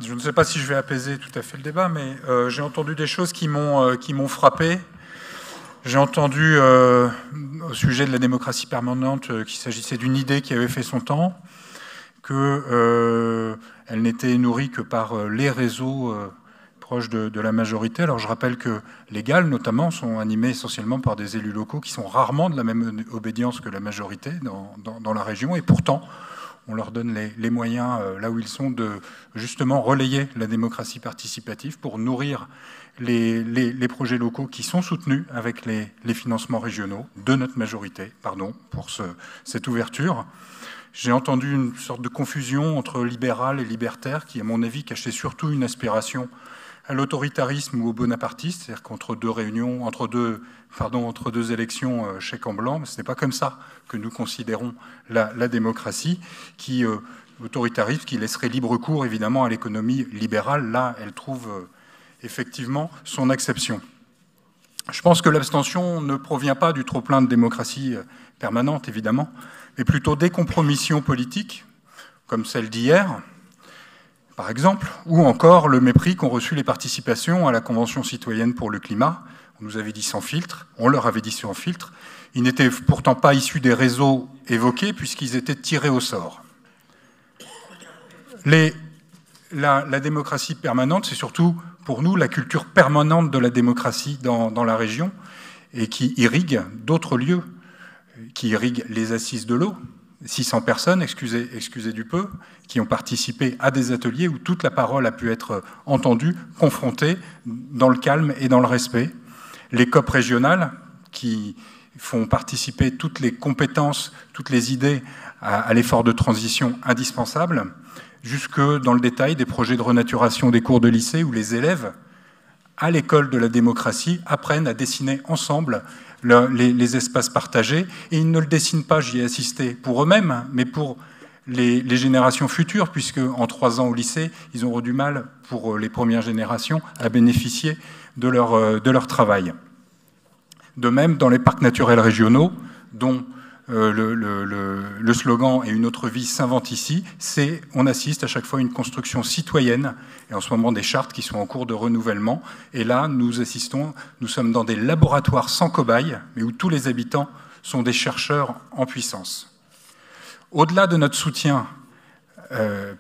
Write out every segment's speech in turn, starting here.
Je ne sais pas si je vais apaiser tout à fait le débat, mais j'ai entendu des choses qui m'ont frappé. J'ai entendu au sujet de la démocratie permanente qu'il s'agissait d'une idée qui avait fait son temps, qu'elle n'était nourrie que par les réseaux proches de la majorité. Alors je rappelle que les GAL, notamment, sont animés essentiellement par des élus locaux qui sont rarement de la même obédience que la majorité dans la région, et pourtant on leur donne les moyens, là où ils sont, de justement relayer la démocratie participative pour nourrir les projets locaux qui sont soutenus avec les financements régionaux de notre majorité, pardon, pour cette ouverture. J'ai entendu une sorte de confusion entre libéral et libertaire qui, à mon avis, cachait surtout une aspiration à l'autoritarisme ou au bonapartisme, c'est-à-dire qu'entre entre deux élections, chèque en blanc, mais ce n'est pas comme ça que nous considérons la démocratie, autoritarisme qui laisserait libre cours évidemment à l'économie libérale. Là, elle trouve effectivement son acception. Je pense que l'abstention ne provient pas du trop-plein de démocratie permanente, évidemment, mais plutôt des compromissions politiques, comme celle d'hier, par exemple, ou encore le mépris qu'ont reçu les participations à la Convention citoyenne pour le climat. On nous avait dit sans filtre, on leur avait dit sans filtre. Ils n'étaient pourtant pas issus des réseaux évoqués puisqu'ils étaient tirés au sort. La démocratie permanente, c'est surtout pour nous la culture permanente de la démocratie dans la région et qui irrigue d'autres lieux, qui irrigue les assises de l'eau. 600 personnes, excusez du peu, qui ont participé à des ateliers où toute la parole a pu être entendue, confrontée dans le calme et dans le respect. Les COP régionales qui font participer toutes les compétences, toutes les idées à l'effort de transition indispensable, jusque dans le détail des projets de renaturation des cours de lycée où les élèves, à l'école de la démocratie, apprennent à dessiner ensemble les espaces partagés, et ils ne le dessinent pas, j'y ai assisté, pour eux-mêmes, mais pour les générations futures, puisque en 3 ans au lycée, ils auront du mal, pour les premières générations, à bénéficier de leur travail. De même, dans les parcs naturels régionaux, dont le slogan « Et une autre vie s'invente ici », on assiste à chaque fois à une construction citoyenne, et en ce moment des chartes qui sont en cours de renouvellement. Et là, nous sommes dans des laboratoires sans cobayes, mais où tous les habitants sont des chercheurs en puissance. Au-delà de notre soutien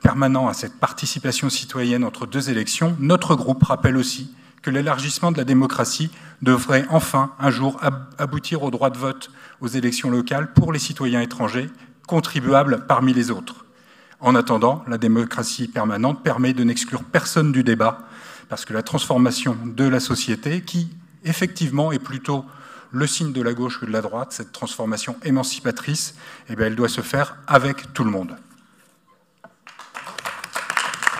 permanent à cette participation citoyenne entre 2 élections, notre groupe rappelle aussi que l'élargissement de la démocratie devrait enfin, un jour, aboutir au droit de vote aux élections locales pour les citoyens étrangers, contribuables parmi les autres. En attendant, la démocratie permanente permet de n'exclure personne du débat, parce que la transformation de la société, qui effectivement est plutôt le signe de la gauche que de la droite, cette transformation émancipatrice, eh bien, elle doit se faire avec tout le monde.